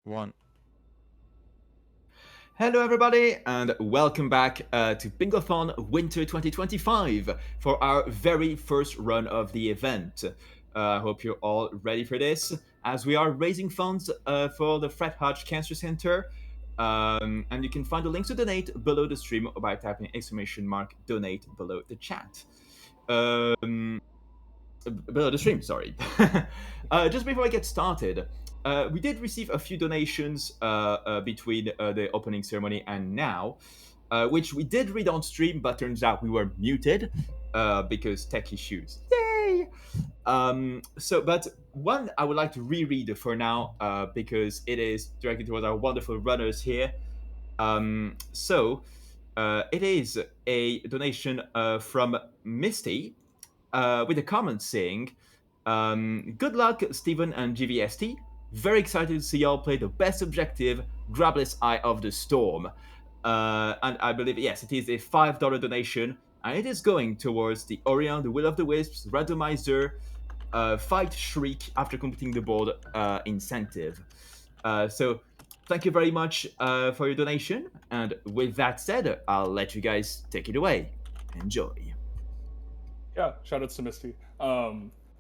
One. Hello everybody and welcome back to Bingothon Winter 2025 for our very first run of the event. I hope you're all ready for this as we are raising funds for the Fred Hutch Cancer Center. And you can find the links to donate below the stream by typing !donate below the chat. Below the stream, sorry. Just before I get started, we did receive a few donations between the opening ceremony and now, which we did read on stream, but turns out we were muted because tech issues. Yay! But one I would like to reread for now because it is directed towards our wonderful runners here. It is a donation from Misty with a comment saying, good luck, Steven and GVST. Very excited to see y'all play the best objective, Grabless Eye of the Storm. And I believe, yes, it is a $5 donation, and it is going towards the Orion, the Will of the Wisps, Randomizer, Fight Shriek after completing the board incentive. So thank you very much for your donation. And with that said, I'll let you guys take it away. Enjoy. Yeah, shout outs to Misty.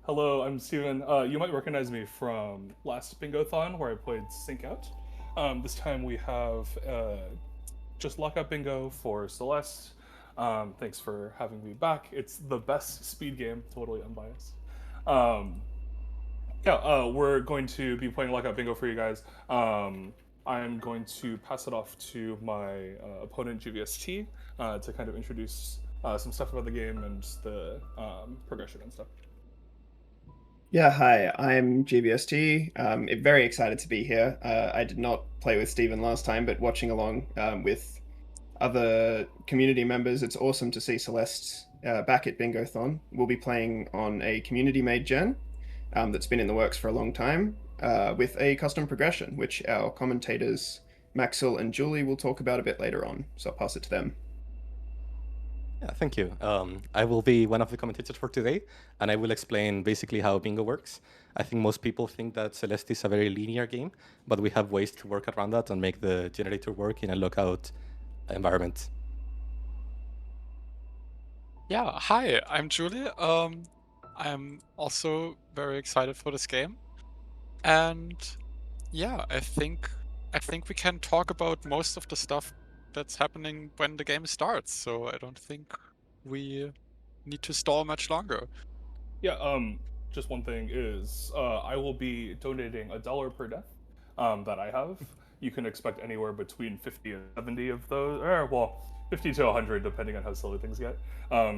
Hello, I'm Steven. You might recognize me from last Bingothon where I played Sync Out. This time we have just Lockout Bingo for Celeste. Thanks for having me back. It's the best speed game, totally unbiased. We're going to be playing Lockout Bingo for you guys. I'm going to pass it off to my opponent, GVST, to kind of introduce some stuff about the game and the progression and stuff. Yeah, hi, I'm GVST. Very excited to be here. I did not play with Steven last time, but watching along with other community members, it's awesome to see Celeste back at Bingothon. We'll be playing on a community-made gen that's been in the works for a long time with a custom progression, which our commentators Maxwell and Julie will talk about a bit later on, so I'll pass it to them. Yeah, thank you. I will be one of the commentators for today, and I will explain basically how bingo works. I think most people think that Celeste is a very linear game, but we have ways to work around that and make the generator work in a lockout environment. Yeah, hi, I'm Julie. I'm also very excited for this game. And yeah, I think we can talk about most of the stuff that's happening when the game starts, so I don't think we need to stall much longer. Yeah, just one thing is I will be donating $1 per death that I have. You can expect anywhere between 50 and 70 of those, or well, 50 to 100 depending on how silly things get.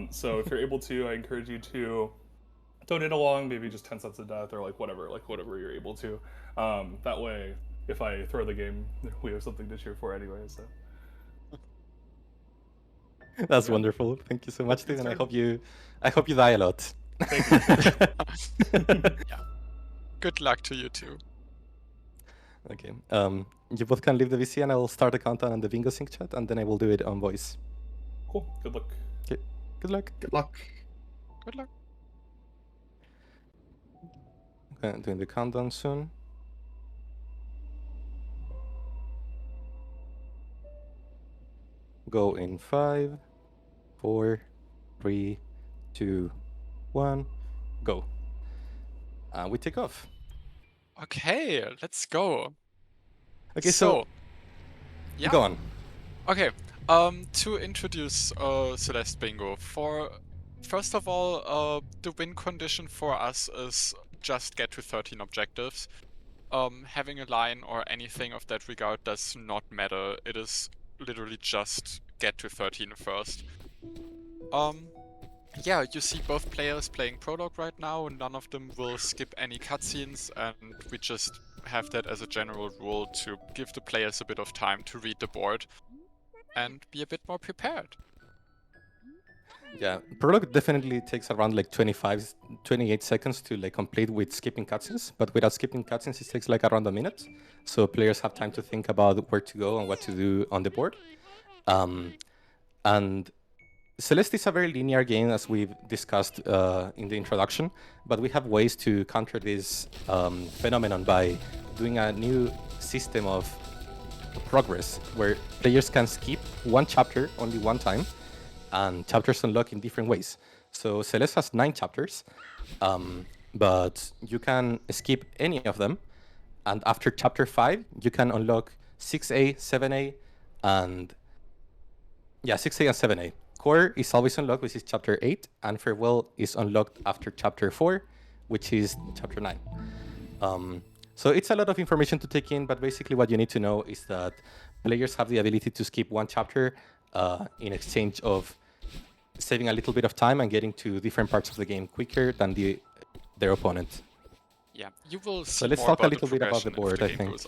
So if you're able to, I encourage you to donate along, maybe just 10 cents a death or like whatever you're able to. That way, if I throw the game, we have something to cheer for anyway. So. That's wonderful. Thank you so much, Steven. I hope you die a lot. Thank you. Yeah. Good luck to you too. Okay. You both can leave the VC, and I will start the countdown on the Bingo Sync chat, and then I will do it on voice. Cool. Good luck. Okay. Good luck. Good luck. Good luck. Okay, doing the countdown soon. Go in 5, 4, 3, 2, 1, go. We take off. Okay, let's go. Okay, so yeah. Go on. Okay, to introduce Celeste Bingo, first of all, the win condition for us is just get to 13 objectives. Having a line or anything of that regard does not matter. It is literally just get to 13 first. Yeah, you see both players playing Prologue right now. None of them will skip any cutscenes, and we just have that as a general rule to give the players a bit of time to read the board and be a bit more prepared. Yeah, Prologue definitely takes around like 28 seconds to like complete with skipping cutscenes, but without skipping cutscenes it takes like around a minute. So players have time to think about where to go and what to do on the board. And Celeste is a very linear game, as we've discussed in the introduction, but we have ways to counter this phenomenon by doing a new system of progress where players can skip one chapter only one time, and chapters unlock in different ways. So Celeste has 9 chapters, but you can skip any of them, and after chapter 5, you can unlock 6A, 7A, and 6A and 7A. Core is always unlocked, which is chapter 8, and Farewell is unlocked after chapter 4, which is chapter 9. So it's a lot of information to take in, but basically what you need to know is that players have the ability to skip one chapter in exchange of saving a little bit of time and getting to different parts of the game quicker than their opponent. Yeah, you will see So let's more talk a about little bit about the board, I think.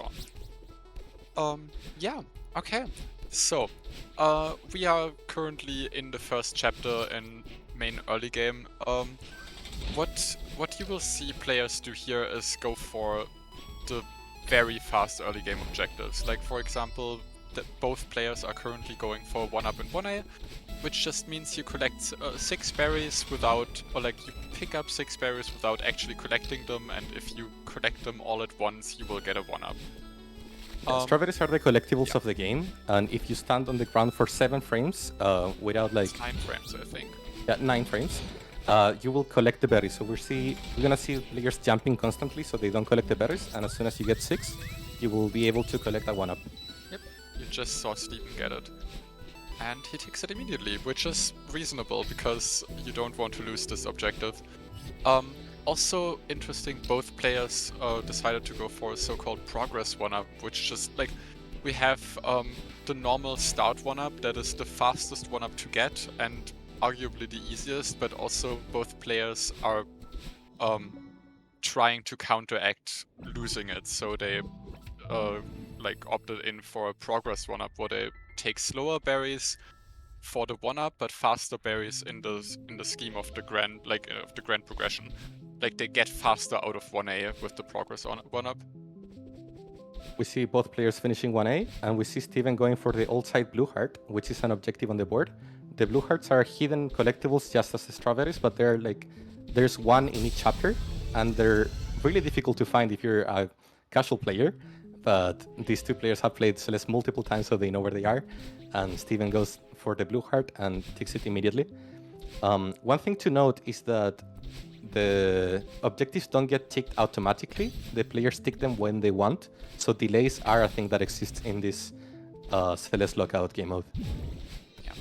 Yeah, okay. So, we are currently in the first chapter in main early game. What you will see players do here is go for the very fast early game objectives. Like, for example, that both players are currently going for 1-up and 1A, which just means you collect 6 berries without, or like you pick up 6 berries without actually collecting them, and if you collect them all at once, you will get a 1-up. Strawberries are the collectibles of the game, and if you stand on the ground for 7 frames without like... It's 9 frames, I think. Yeah, 9 frames. You will collect the berries. So we're gonna see players jumping constantly so they don't collect the berries, and as soon as you get 6, you will be able to collect a 1-up. Yep, you just saw Steven get it. And he takes it immediately, which is reasonable because you don't want to lose this objective. Also interesting, both players decided to go for a so-called progress 1-up, which just like, we have the normal start 1-up that is the fastest 1-up to get and arguably the easiest, but also both players are trying to counteract losing it, so they like opted in for a progress 1-up where they take slower berries for the 1-up, but faster berries in the scheme of the grand progression. Like they get faster out of 1A with the progress 1-up. We see both players finishing 1A, and we see Steven going for the old side blue heart, which is an objective on the board. The blue hearts are hidden collectibles just as the strawberries, but they're like, there's one in each chapter, and they're really difficult to find if you're a casual player. But these two players have played Celeste multiple times, so they know where they are. And Steven goes for the blue heart and takes it immediately. One thing to note is that the objectives don't get ticked automatically. The players tick them when they want. So delays are a thing that exists in this Celeste Lockout game mode. Yeah.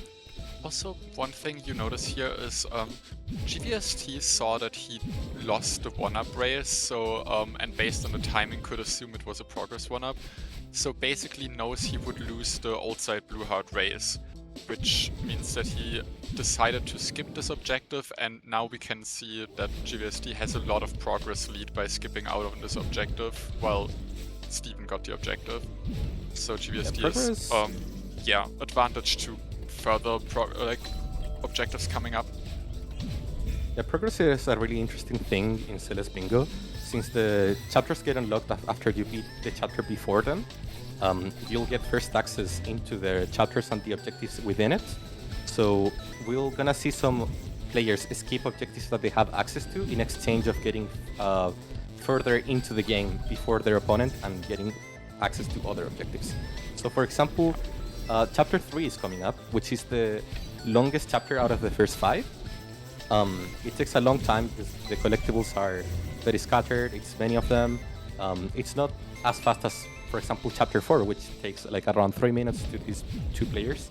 Also, one thing you notice here is GVST saw that he lost the 1-up race, so and based on the timing could assume it was a progress 1-up. So basically knows he would lose the old side blue heart race, which means that he decided to skip this objective, and now we can see that GVST has a lot of progress lead by skipping out on this objective, while Steven got the objective. So GVST is advantage to further objectives coming up. Yeah, progress is a really interesting thing in Celeste Bingo, since the chapters get unlocked after you beat the chapter before them. You'll get first access into the chapters and the objectives within it. So we're gonna see some players escape objectives that they have access to in exchange of getting further into the game before their opponent and getting access to other objectives. So for example, chapter 3 is coming up, which is the longest chapter out of the first 5. It takes a long time because the collectibles are very scattered, it's many of them. It's not as fast as, for example, chapter 4, which takes like around 3 minutes to these 2 players.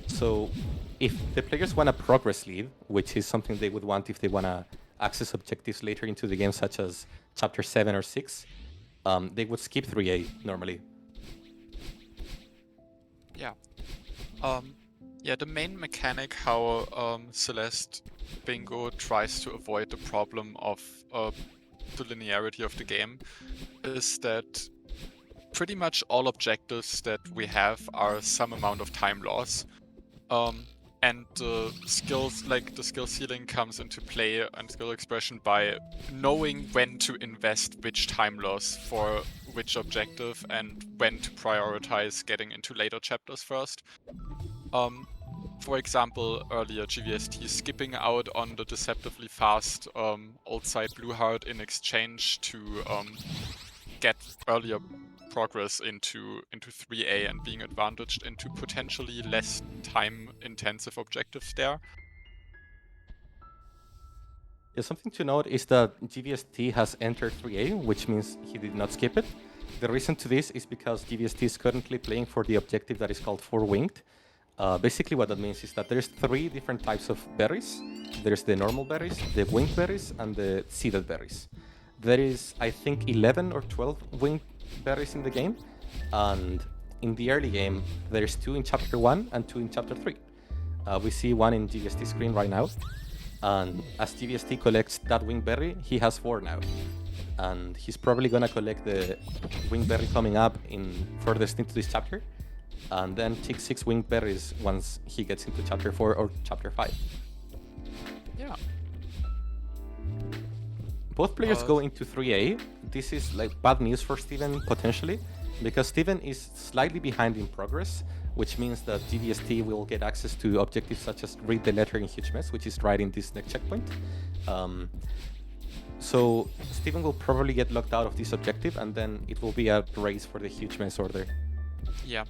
So if the players want a progress lead, which is something they would want if they want to access objectives later into the game, such as chapter 7 or 6, they would skip 3A normally. Yeah. Yeah, the main mechanic how Celeste Bingo tries to avoid the problem of the linearity of the game is that pretty much all objectives that we have are some amount of time loss. And the skills, like the skill ceiling, comes into play and skill expression by knowing when to invest which time loss for which objective and when to prioritize getting into later chapters first. For example, earlier GVST skipping out on the deceptively fast old side blue heart in exchange to get earlier progress into 3A and being advantaged into potentially less time-intensive objectives there. Yeah, something to note is that GVST has entered 3A, which means he did not skip it. The reason to this is because GVST is currently playing for the objective that is called 4-winged. Basically what that means is that there's 3 different types of berries. There's the normal berries, the winged berries, and the seeded berries. There is, I think, 11 or 12 winged berries in the game, and in the early game, there's 2 in Chapter 1 and 2 in Chapter 3. We see 1 in GVST screen right now, and as GVST collects that winged berry, he has 4 now. And he's probably gonna collect the winged berry coming up in furthest into this chapter, and then take 6 winged berries once he gets into Chapter 4 or Chapter 5. Yeah. Both players go into 3A. This is like bad news for Steven, potentially, because Steven is slightly behind in progress, which means that GVST will get access to objectives such as read the letter in Huge Mess, which is right in this next checkpoint. So Steven will probably get locked out of this objective, and then it will be a race for the Huge Mess order. Yeah.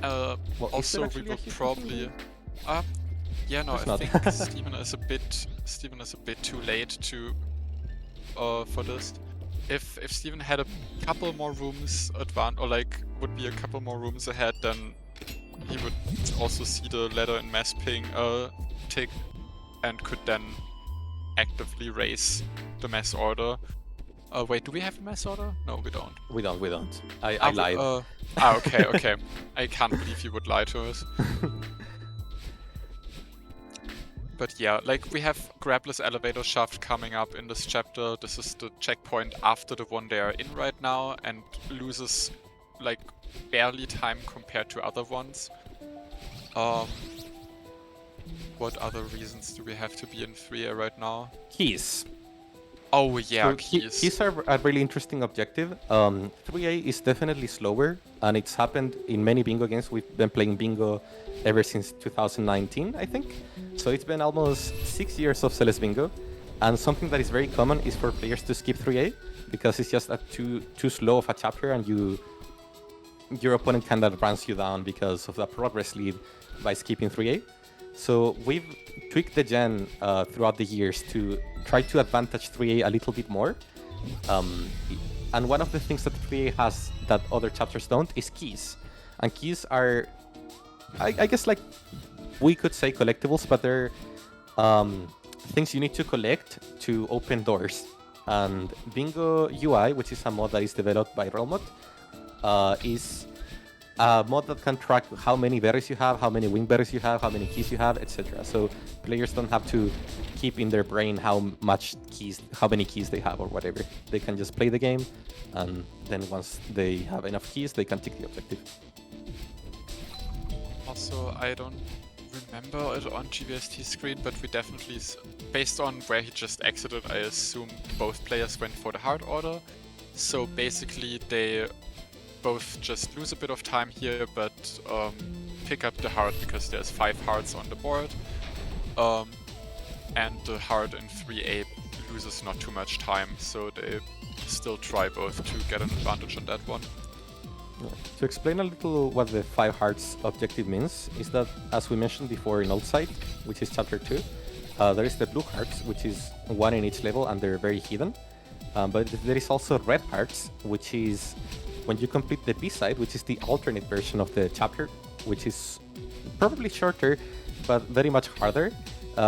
Well, Also, we will probably. Yeah, no, I think Steven is a bit too late to for this. If Steven had a couple more rooms would be a couple more rooms ahead, then he would also see the ladder in mass ping tick and could then actively race the mass order. Wait, do we have a mass order? No, we don't. We don't. I lied. Okay. I can't believe you would lie to us. But yeah, like we have Grappler's Elevator Shaft coming up in this chapter. This is the checkpoint after the one they are in right now, and loses like barely time compared to other ones. What other reasons do we have to be in 3A right now? Keys. Oh yeah, So keys. keys are a really interesting objective. 3A is definitely slower, and it's happened in many bingo games. We've been playing bingo ever since 2019, I think. So it's been almost 6 years of Celeste bingo, and something that is very common is for players to skip 3A because it's just too slow of a chapter, and your opponent kind of runs you down because of the progress lead by skipping 3A. So we've tweaked the gen throughout the years to try to advantage 3A a little bit more. And one of the things that 3A has that other chapters don't is keys. And keys are, I guess, like we could say collectibles, but they're things you need to collect to open doors. And Bingo UI, which is a mod that is developed by Realmod, is a mod that can track how many berries you have, how many wing berries you have, how many keys you have, etc. So players don't have to keep in their brain how many keys they have or whatever. They can just play the game, and then once they have enough keys, they can tick the objective. Also, I don't remember it on GVST screen, but we definitely, based on where he just exited, I assume both players went for the hard order. So basically they both just lose a bit of time here, but pick up the heart because there's 5 hearts on the board. And the heart in 3A loses not too much time, so they still try both to get an advantage on that one. To explain a little what the 5 hearts objective means, is that, as we mentioned before in Outside, which is chapter 2, there is the blue hearts, which is 1 in each level, and they're very hidden. But there is also red hearts, which is when you complete the B-side, which is the alternate version of the chapter, which is probably shorter, but very much harder.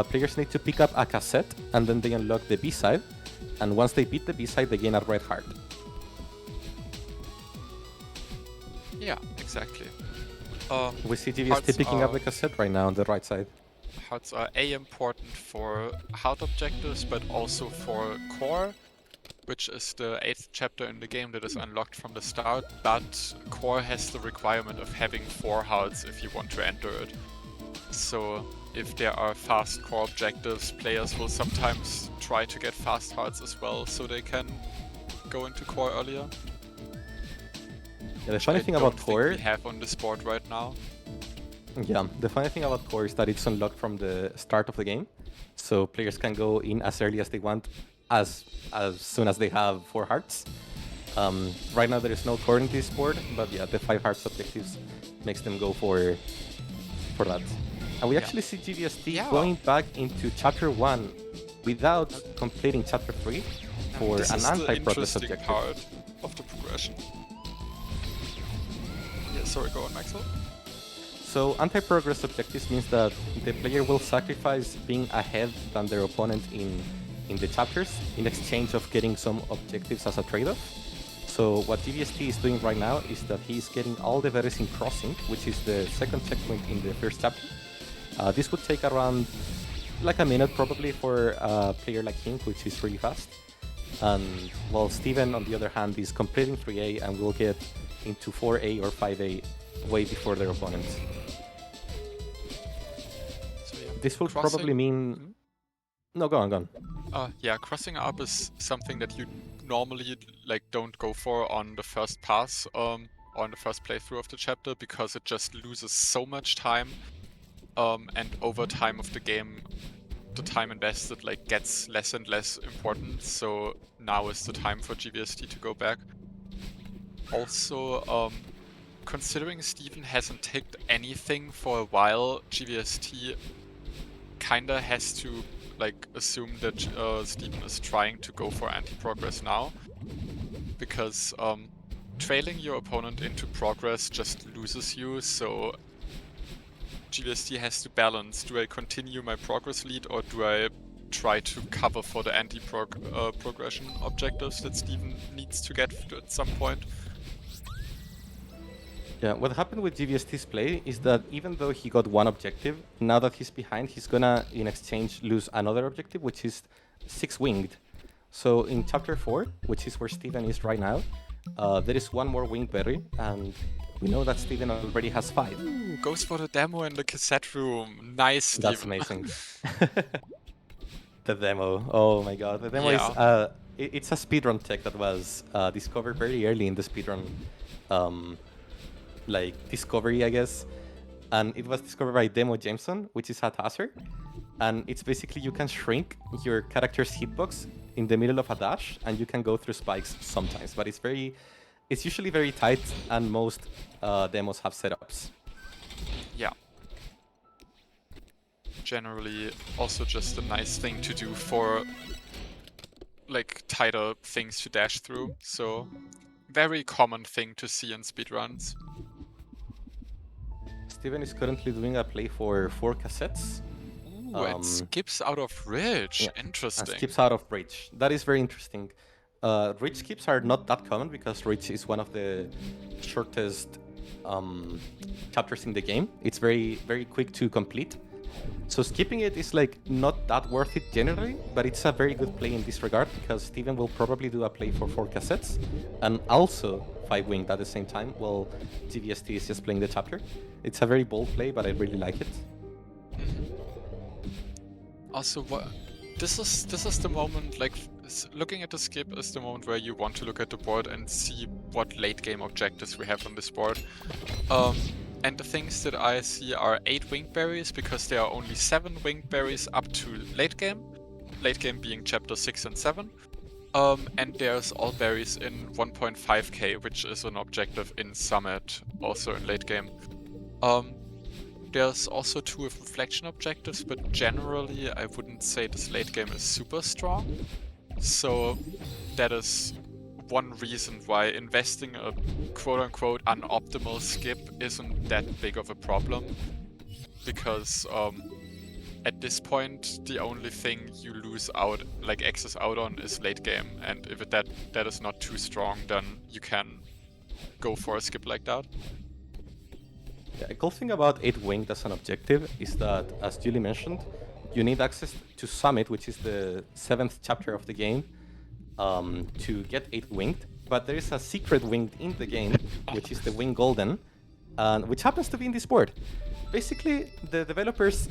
Players need to pick up a cassette, and then they unlock the B-side, and once they beat the B-side, they gain a red heart. Yeah, exactly. We see GVST picking up the cassette right now on the right side. Hearts are important for heart objectives, but also for core, which is the 8th chapter in the game that is unlocked from the start, but core has the requirement of having 4 hearts if you want to enter it. So if there are fast core objectives, players will sometimes try to get fast hearts as well, so they can go into core earlier. Yeah, the funny thing about core, we have on this board right now. Yeah, the funny thing about core is that it's unlocked from the start of the game, so players can go in as early as they want, as soon as they have 4 hearts. Right now there is no core in this board, but yeah, the 5 hearts objectives makes them go for that. And we actually see GVST going back into Chapter 1 without completing Chapter 3 for This an is the anti-progress interesting objective. part of the progression. Yeah, sorry, go on, Maxwell. So anti-progress objectives means that the player will sacrifice being ahead than their opponent in the chapters in exchange of getting some objectives as a trade-off. So what GVST is doing right now is that he's getting all the berries in crossing, which is the second checkpoint in the first chapter. This would take around like a minute probably for a player like him, which is really fast. And while Steven, on the other hand, is completing 3A and will get into 4A or 5A way before their opponents. So, yeah, This will probably mean... No, go on, go on. Yeah, crossing up is something that you normally like don't go for on the first pass or on the first playthrough of the chapter, because it just loses so much time, and over time of the game the time invested like gets less and less important, so now is the time for GVST to go back. Also, considering Steven hasn't ticked anything for a while, GVST kinda has to like assume that Steven is trying to go for anti-progress now, because trailing your opponent into progress just loses you, so GVST has to balance, do I continue my progress lead or do I try to cover for the anti-progression objectives that Steven needs to get to at some point? Yeah, what happened with GVST's play is that even though he got one objective, now that he's behind, he's gonna, in exchange, lose another objective, which is 6 winged. So in Chapter 4, which is where Steven is right now, there is one more winged berry, and we know that Steven already has 5. Ooh, goes for the demo in the cassette room. Nice, Steven. That's amazing. The demo, oh my god. The demo is, it's a speedrun tech that was discovered very early in the speedrun like discovery, I guess, and it was discovered by Demo Jameson, which is a tasser, and it's basically you can shrink your character's hitbox in the middle of a dash, and you can go through spikes sometimes, but it's usually very tight, and most demos have setups. Yeah. Generally, also just a nice thing to do for like tighter things to dash through, so very common thing to see in speedruns. Steven is currently doing a play for 4 cassettes. Ooh, and skips out of Ridge. Yeah, Interesting. and skips out of Ridge. That is very interesting. Ridge skips are not that common because Ridge is one of the shortest chapters in the game. It's very, very quick to complete. So skipping it is like not that worth it generally, but it's a very good play in this regard because Steven will probably do a play for 4 cassettes and also 5 winged at the same time while GVST is just playing the chapter. It's a very bold play, but I really like it. Also, this is the moment, like looking at the skip is the moment where you want to look at the board and see what late game objectives we have on this board. And the things that I see are 8 winged berries because there are only 7 winged berries up to late game being chapter 6 and 7. And there's all berries in 1.5k, which is an objective in Summit, also in late game. There's also 2 reflection objectives, but generally I wouldn't say this late game is super strong. So that is one reason why investing a quote-unquote unoptimal skip isn't that big of a problem. Because at this point, the only thing you lose out, like access out on, is late game. And if that is not too strong, then you can go for a skip like that. Yeah, a cool thing about 8 winged as an objective is that, as Julie mentioned, you need access to Summit, which is the 7th chapter of the game, to get 8 winged. But there is a secret winged in the game, which is the Wing Golden, which happens to be in this board. Basically, the developers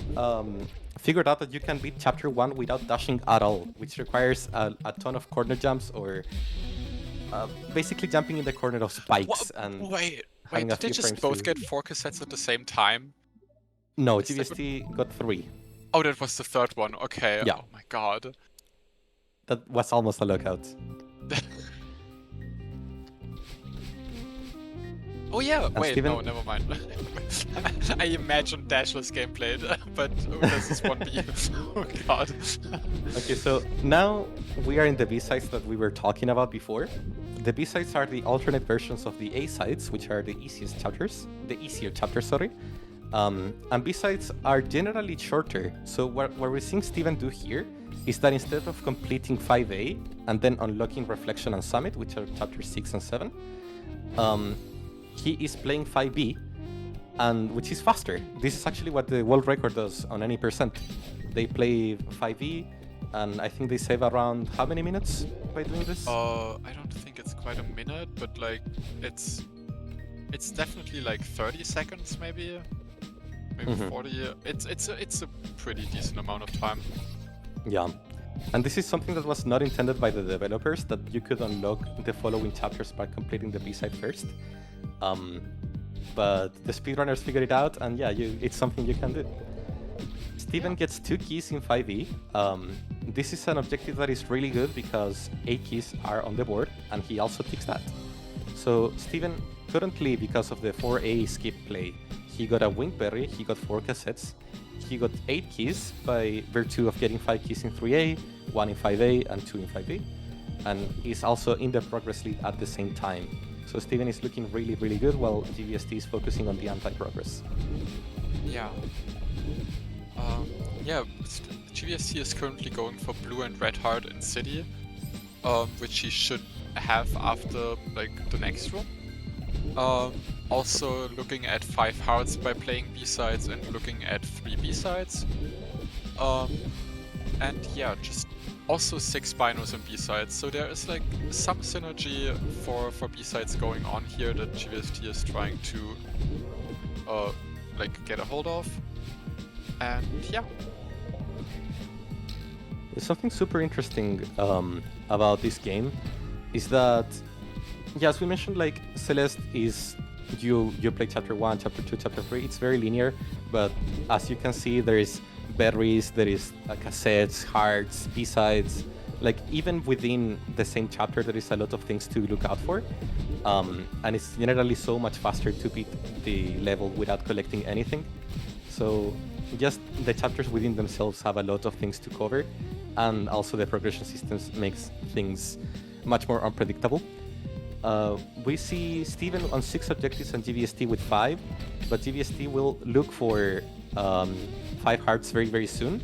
figured out that you can beat Chapter 1 without dashing at all, which requires a ton of corner jumps or basically jumping in the corner of spikes. Wait, did they just both get 4 cassettes at the same time? No, GVST got 3. Oh, that was the 3rd one. Okay. Yeah. Oh my god. That was almost a lockout. Oh yeah, And wait, Steven- no, never mind. I imagined dashless gameplay, but this is 1B. Oh god. Okay, so now we are in the B-sides that we were talking about before. The B-sides are the alternate versions of the A-sides, which are the easier chapters, sorry. And B-sides are generally shorter. So what we're seeing Steven do here is that instead of completing 5A and then unlocking Reflection and Summit, which are chapters 6 and 7, he is playing 5B, and which is faster. This is actually what the world record does on any percent. They play 5E, and I think they save around how many minutes by doing this? I don't think it's quite a minute, but like it's definitely like 30 seconds maybe 40. It's a pretty decent amount of time. Yeah. And this is something that was not intended by the developers, that you could unlock the following chapters by completing the B-side first. But the speedrunners figured it out, and yeah, it's something you can do. Steven gets 2 keys in 5e. This is an objective that is really good because 8 keys are on the board, and he also ticks that. So Steven, currently, because of the 4A skip play, he got a Wingberry, he got 4 cassettes, he got 8 keys by virtue of getting 5 keys in 3A, 1 in 5A, and 2 in 5B, and he's also in the progress lead at the same time. So Steven is looking really, really good, while GVST is focusing on the anti-progress. Yeah. GVST is currently going for blue and red heart in city, which he should have after like the next room. Also looking at 5 hearts by playing B-sides and looking at 3 B-sides. And yeah, just also 6 binos and B-sides. So there is like some synergy for B-sides going on here that GVST is trying to like get a hold of. And yeah. There's something super interesting about this game is that, yeah, as we mentioned, like Celeste is you play chapter 1, chapter 2, chapter 3. It's very linear, but as you can see, there is berries, there is cassettes, hearts, B-sides. Like even within the same chapter, there is a lot of things to look out for, and it's generally so much faster to beat the level without collecting anything. So just the chapters within themselves have a lot of things to cover, and also the progression systems makes things much more unpredictable. We see Steven on 6 objectives and GVST with 5, but GVST will look for 5 hearts very, very soon.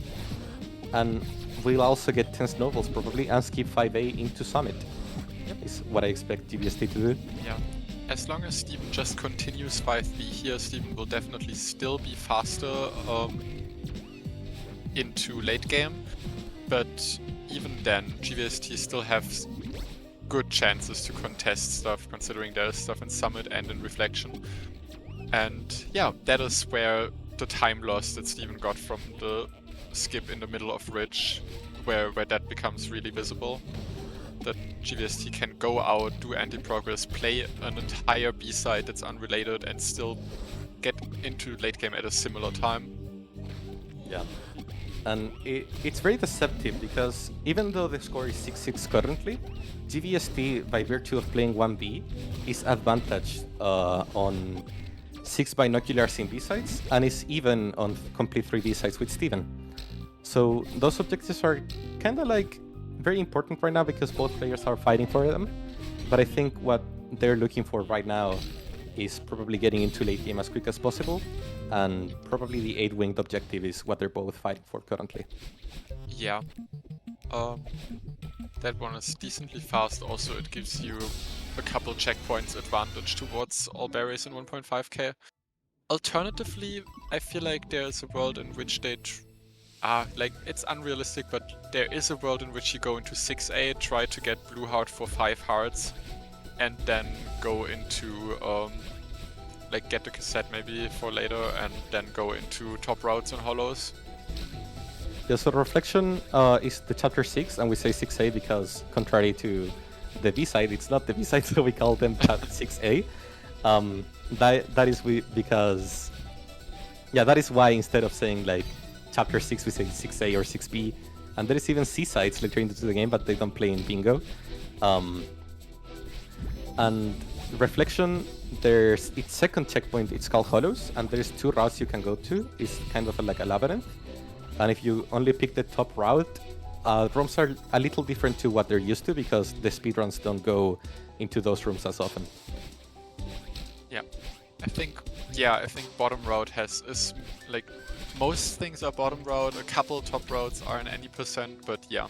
And we'll also get 10 snowballs probably and skip 5A into Summit. Is what I expect GVST to do. Yeah. As long as Steven just continues 5B here, Steven will definitely still be faster into late game. But even then, GVST still has good chances to contest stuff, considering there is stuff in Summit and in Reflection. And yeah, that is where the time loss that Steven got from the skip in the middle of Ridge, where that becomes really visible. That GVST can go out, do anti-progress, play an entire B-side that's unrelated, and still get into late game at a similar time. Yeah. And it's very deceptive because even though the score is 6-6 currently, GVST, by virtue of playing 1B, is advantaged on 6 binoculars in B-sides, and is even on complete 3 B-sides with Steven. So those objectives are kind of like very important right now because both players are fighting for them. But I think what they're looking for right now is probably getting into late game as quick as possible, and probably the 8-winged objective is what they're both fighting for currently. Yeah. That one is decently fast. Also, it gives you a couple checkpoints advantage towards all berries in 1.5k. Alternatively, I feel like there's a world in which they like, it's unrealistic, but there is a world in which you go into 6A, try to get blue heart for 5 hearts, and then go into, like, get the cassette maybe for later, and then go into top routes and hollows. Yeah, so Reflection is the chapter 6, and we say 6A because, contrary to the B-side, it's not the B-side, so we call them chapter 6A. That is because... Yeah, that is why instead of saying, like, chapter 6, we say 6A or 6B. And there is even C-sides later into the game, but they don't play in Bingo. And Reflection, there's its second checkpoint, it's called Hollows, and there's 2 routes you can go to. It's kind of like a labyrinth. And if you only pick the top route, rooms are a little different to what they're used to because the speedruns don't go into those rooms as often. Yeah, I think bottom road is like most things are bottom road. A couple top roads are in any percent, but yeah,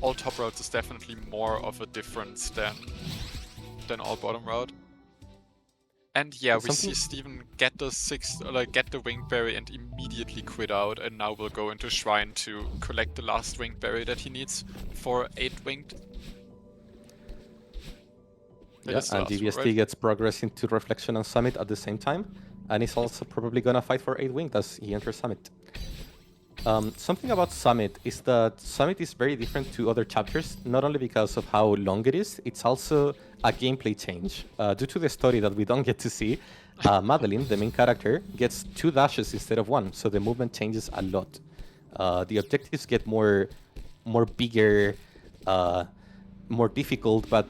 all top roads is definitely more of a difference than all bottom road. And yeah, we see Steven get the winged berry and immediately quit out, and now will go into shrine to collect the last winged berry that he needs for 8 winged. Yeah, and GVST gets progress into Reflection and Summit at the same time, and he's also probably gonna fight for 8 winged as he enters Summit. Something about Summit is that Summit is very different to other chapters, not only because of how long it is, it's also a gameplay change. Due to the story that we don't get to see, Madeline, the main character, gets 2 dashes instead of 1, so the movement changes a lot. The objectives get more bigger, more difficult, but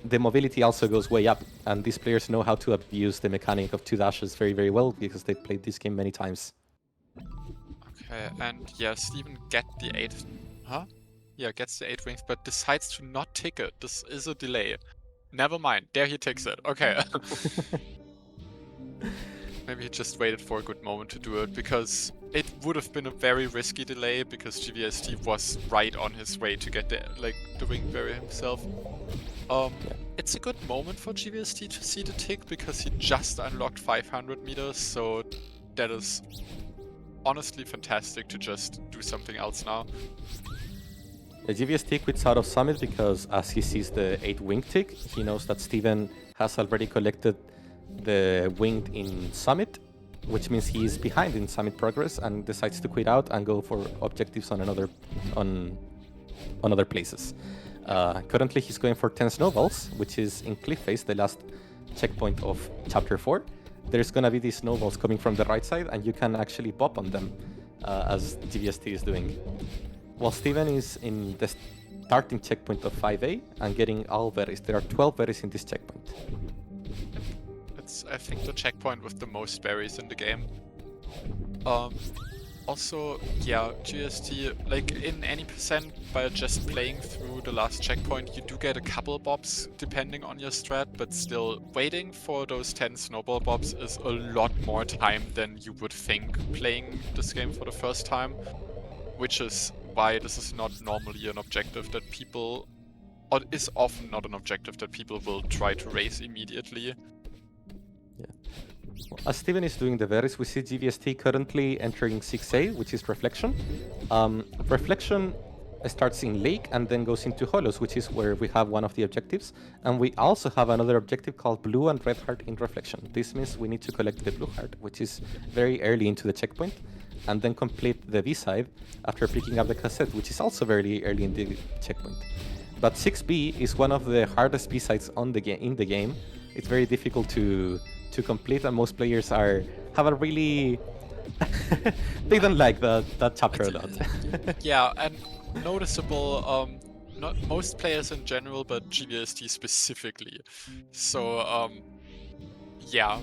the mobility also goes way up, and these players know how to abuse the mechanic of 2 dashes very, very well because they played this game many times. Okay, and yeah, Steven gets the 8 wings, but decides to not tick it. This is a delay. Never mind, there he ticks it. Okay. Maybe he just waited for a good moment to do it, because it would have been a very risky delay, because GVST was right on his way to get the winged berry himself. It's a good moment for GVST to see the tick, because he just unlocked 500 meters, so that is honestly fantastic to just do something else now. The GVST quits out of Summit because as he sees the 8 winged tick, he knows that Steven has already collected the winged in Summit, which means he is behind in Summit progress, and decides to quit out and go for objectives on other places. Currently he's going for 10 snowballs, which is in Cliff Face, the last checkpoint of Chapter 4. There's gonna be these snowballs coming from the right side, and you can actually pop on them, as GVST is doing. While Steven is in the starting checkpoint of 5A and getting all berries. There are 12 berries in this checkpoint. It's, I think, the checkpoint with the most berries in the game. Also, yeah, GST, like in any percent, by just playing through the last checkpoint, you do get a couple bobs depending on your strat, but still, waiting for those 10 snowball bobs is a lot more time than you would think playing this game for the first time, which is why this is not normally an objective that people, or is often not an objective that people will try to race immediately. Yeah. As Steven is doing the berries, we see GVST currently entering 6A, which is Reflection. Reflection starts in Lake and then goes into Hollows, which is where we have one of the objectives. And we also have another objective called Blue and Red Heart in Reflection. This means we need to collect the Blue Heart, which is very early into the checkpoint, and then complete the B-side after picking up the cassette, which is also very early in the checkpoint. But 6B is one of the hardest B-sides in the game. It's very difficult to complete, and most players have a really they don't like that chapter a lot. Yeah, and noticeable, not most players in general, but GVST specifically. So yeah,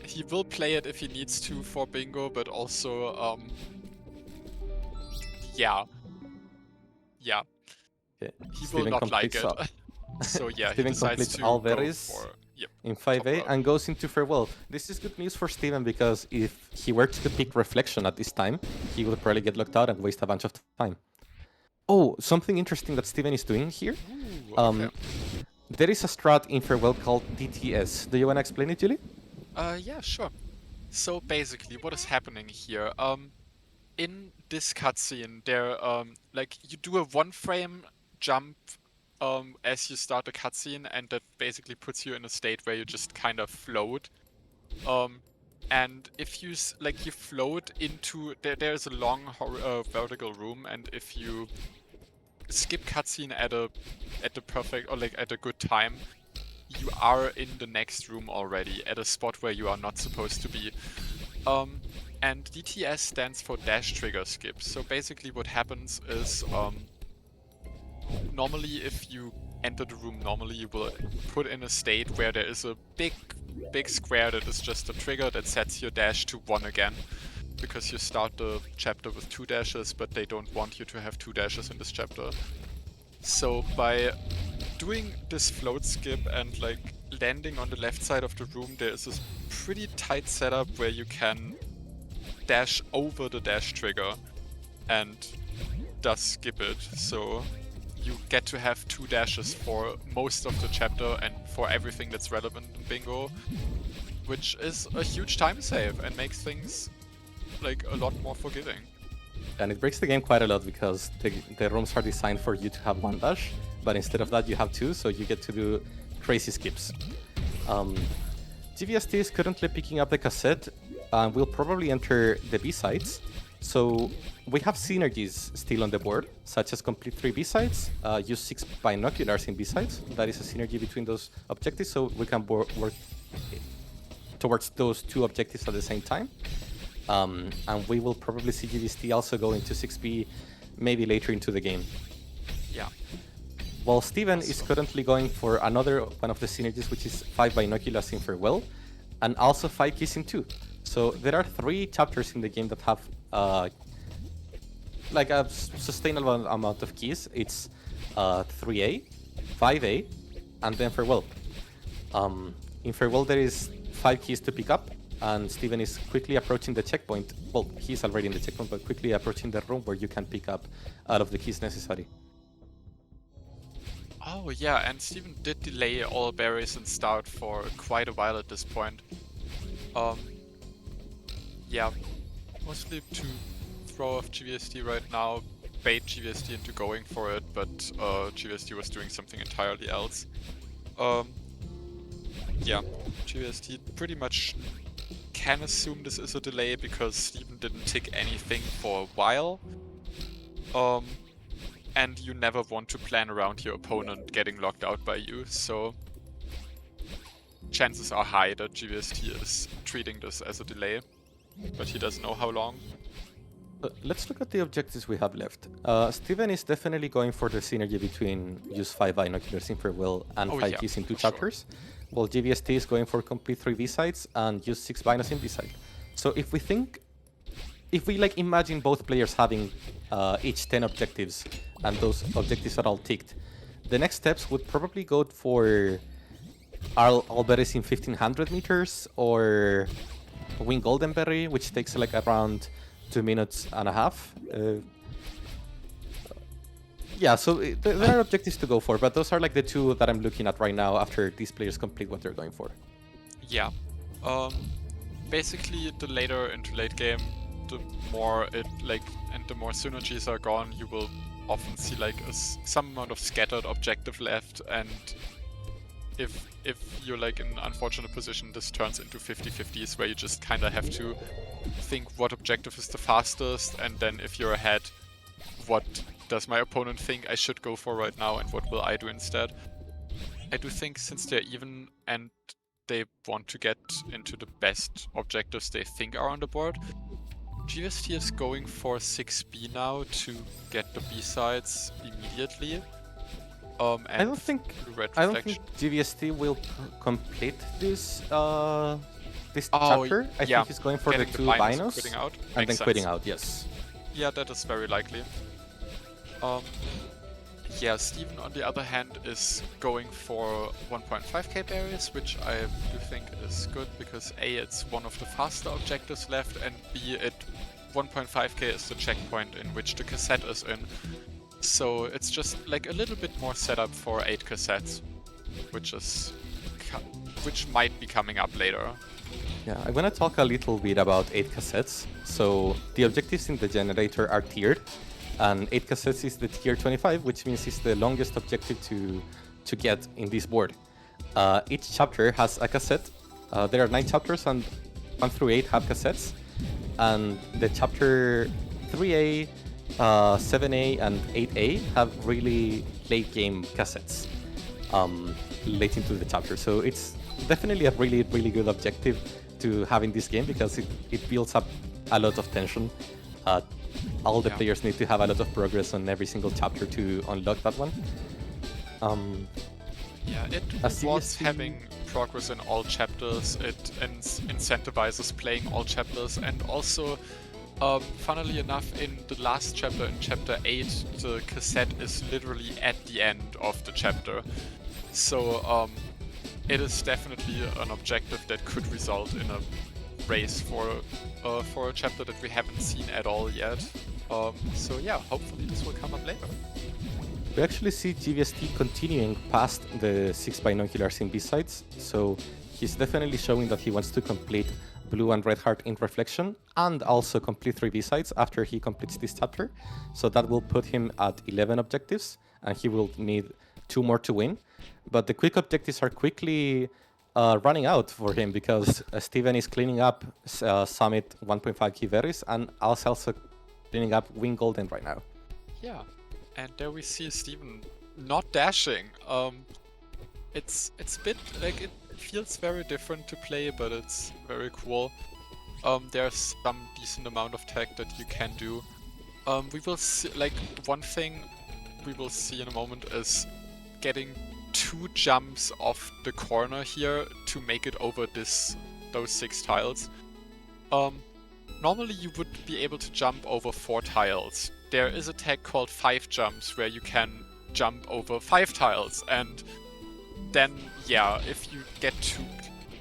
he will play it if he needs to for bingo, but also yeah, Okay. he Steven will not like it. So yeah, Steven he decides completes to all go berries for in 5A and goes into Farewell. This is good news for Steven, because if he were to pick Reflection at this time, he would probably get locked out and waste a bunch of time. Oh, something interesting that Steven is doing here. Ooh, okay. There is a strat in Farewell called DTS. Do you want to explain it, Julie? Yeah, sure. So basically, what is happening here? In this cutscene, there, like, you do a one-frame jump as you start the cutscene, and that basically puts you in a state where you just kind of float. And if you you float into there's a long vertical room, and if you skip cutscene at the perfect, or like at a good time, you are in the next room already at a spot where you are not supposed to be. And DTS stands for dash trigger skip. So basically what happens is, normally if you enter the room normally, you will put in a state where there is a big square that is just a trigger that sets your dash to 1 again. Because you start the chapter with 2 dashes, but they don't want you to have 2 dashes in this chapter. So by doing this float skip and like landing on the left side of the room, there is this pretty tight setup where you can dash over the dash trigger and thus skip it. So you get to have 2 dashes for most of the chapter and for everything that's relevant in Bingo, which is a huge time save and makes things like a lot more forgiving. And it breaks the game quite a lot because the rooms are designed for you to have 1 dash, but instead of that you have 2, so you get to do crazy skips. GVST is currently picking up the cassette and will probably enter the B-sides. So we have synergies still on the board, such as complete 3 B-sides, use 6 binoculars in B-sides. That is a synergy between those objectives, so we can work towards those 2 objectives at the same time. And we will probably see GVST also go into 6B maybe later into the game. Yeah. While Steven is currently going for another one of the synergies, which is 5 binoculars in Farewell, and also 5 keys in 2. So there are 3 chapters in the game that have like a sustainable amount of keys. It's 3A, 5A, and then Farewell. In Farewell there is 5 keys to pick up, and Steven is quickly approaching the checkpoint. Well, he's already in the checkpoint, but quickly approaching the room where you can pick up all of the keys necessary. Oh yeah, and Steven did delay all berries and start for quite a while at this point. Yeah, mostly to throw off GVST right now, bait GVST into going for it, but GVST was doing something entirely else. Yeah, GVST pretty much can assume this is a delay because Steven didn't tick anything for a while. And you never want to plan around your opponent getting locked out by you, so chances are high that GVST is treating this as a delay, but he doesn't know how long. Let's look at the objectives we have left. Steven is definitely going for the synergy between use 5 binoculars in Farewell and 5 keys in 2 chapters, while GVST is going for complete 3 B-sides and use 6 binos in B-side. So if we like imagine both players having each 10 objectives and those objectives are all ticked, the next steps would probably go for all berries in 1500 meters or win golden berry, which takes like around 2.5 minutes. Yeah, so there are objectives to go for, but those are like the 2 that I'm looking at right now after these players complete what they're going for. Yeah. Basically, the later into late game, the more the more synergies are gone, you will often see like some amount of scattered objective left, and if you're like in an unfortunate position, this turns into 50-50s where you just kind of have to think what objective is the fastest, and then if you're ahead, what does my opponent think I should go for right now and what will I do instead? I do think since they're even and they want to get into the best objectives they think are on the board, GVST is going for 6B now to get the B-sides immediately. And I don't think GVST will complete this chapter. I think he's going for the 2 binos and then quitting out. Yes. Yeah, that is very likely. Yeah, Steven on the other hand is going for 1.5k berries, which I do think is good because A, it's one of the faster objectives left, and B, 1.5k is the checkpoint in which the cassette is in. So it's just like a little bit more setup for 8 cassettes, which might be coming up later. Yeah, I want to talk a little bit about 8 cassettes. So the objectives in the generator are tiered, and 8 cassettes is the tier 25, which means it's the longest objective to get in this board. Each chapter has a cassette. There are 9 chapters, and 1 through 8 have cassettes. And the chapter 3A, 7A, and 8A have really late game cassettes late into the chapter. So it's definitely a really, really good objective to have in this game because it builds up a lot of tension. All the players need to have a lot of progress on every single chapter to unlock that one. Yeah, it As rewards CVST having progress in all chapters, it incentivizes playing all chapters, and also, funnily enough, in the last chapter, in chapter 8, the cassette is literally at the end of the chapter. So, it is definitely an objective that could result in a race for a chapter that we haven't seen at all yet. So yeah, hopefully this will come up later. We actually see GVST continuing past the 6 binoculars in B-sides, so he's definitely showing that he wants to complete Blue and Red Heart in Reflection, and also complete 3 B-sides after he completes this chapter. So that will put him at 11 objectives, and he will need 2 more to win. But the quick objectives are quickly running out for him, because Steven is cleaning up Summit 1.5 key berries, and also cleaning up Wing Golden right now. Yeah, and there we see Steven not dashing. It's a bit like it feels very different to play, but it's very cool. There's some decent amount of tech that you can do. We will see, like, one thing we will see in a moment is getting 2 jumps off the corner here to make it over those 6 tiles. Normally you would be able to jump over 4 tiles. There is a tag called 5 jumps where you can jump over 5 tiles, and then yeah, if you get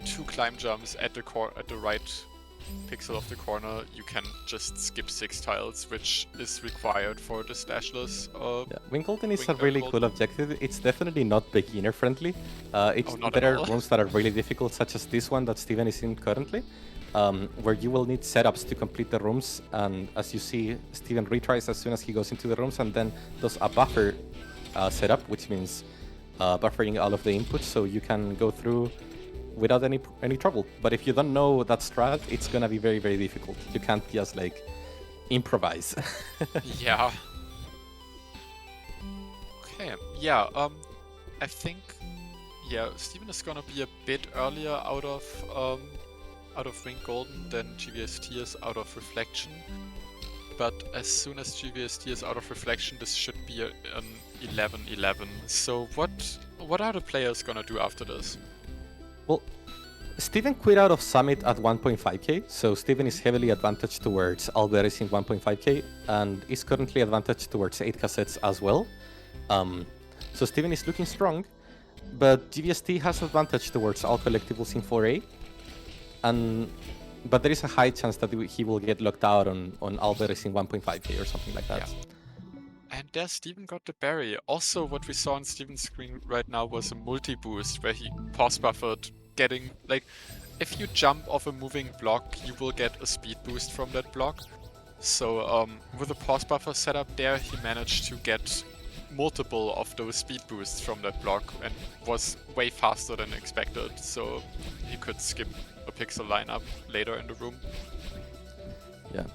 two climb jumps at the right pixel of the corner, you can just skip 6 tiles, which is required for the stashless. Yeah, Wing Golden is a really cool objective. It's definitely not beginner friendly. There are rooms that are really difficult, such as this one that Steven is in currently, where you will need setups to complete the rooms. And as you see, Steven retries as soon as he goes into the rooms, and then does a buffer setup, which means buffering all of the inputs so you can go through without any trouble. But if you don't know that strat, it's gonna be very, very difficult. You can't just like improvise. Yeah. Okay. Yeah. I think Steven is gonna be a bit earlier out of Wing Golden than GVST is out of Reflection. But as soon as GVST is out of Reflection, this should be an 11-11. So what are the players gonna do after this? Well, Steven quit out of Summit at 1.5k, so Steven is heavily advantaged towards Alberys in 1.5k, and is currently advantaged towards 8 cassettes as well. So Steven is looking strong, but GVST has advantage towards all collectibles in 4a, but there is a high chance that he will get locked out on Alberys in 1.5k or something like that. Yeah. And there Steven got the berry. Also, what we saw on Steven's screen right now was a multi-boost where he pause buffered, getting, like, if you jump off a moving block, you will get a speed boost from that block. So with a pause buffer setup there, he managed to get multiple of those speed boosts from that block and was way faster than expected. So he could skip a pixel lineup later in the room. Yeah.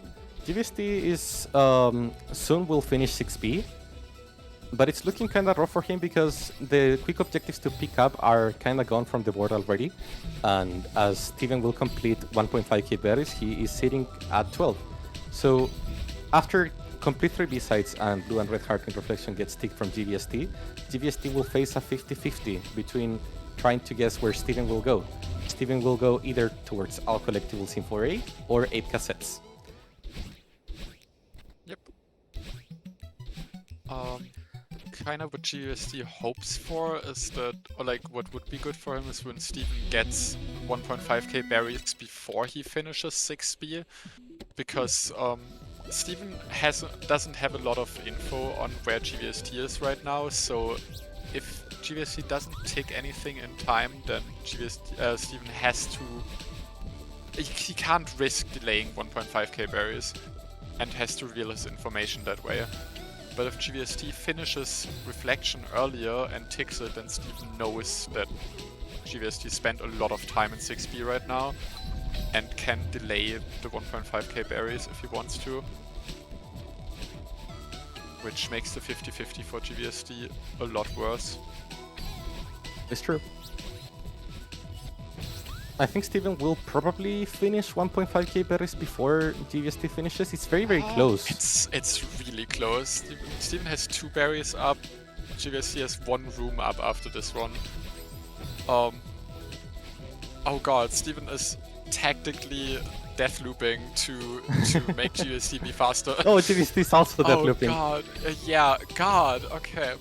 GVST is soon will finish 6B, but it's looking kind of rough for him because the quick objectives to pick up are kind of gone from the board already, and as Steven will complete 1.5k berries, he is sitting at 12. So after complete 3 B-sides and Blue and Red Heart in Reflection gets ticked from GVST, GVST will face a 50-50 between trying to guess where Steven will go. Steven will go either towards all collectibles in 4A or 8 cassettes. Yep. Kind of what GVST hopes for is that, or like what would be good for him is when Steven gets 1.5k berries before he finishes 6B, because Steven doesn't have a lot of info on where GVST is right now, so if GVST doesn't tick anything in time, then Steven has to... He can't risk delaying 1.5k berries and has to reveal his information that way. But if GVST finishes Reflection earlier and ticks it, then Steven knows that GVST spent a lot of time in 6B right now and can delay the 1.5k berries if he wants to. Which makes the 50-50 for GVST a lot worse. It's true. I think Steven will probably finish 1.5k berries before GVST finishes. It's very, very close. It's really close. Steven has 2 berries up. GVST has one room up after this one. Oh god, Steven is tactically death looping to make GVST be faster. Oh, GVST is also death looping. Oh god, yeah, god, okay.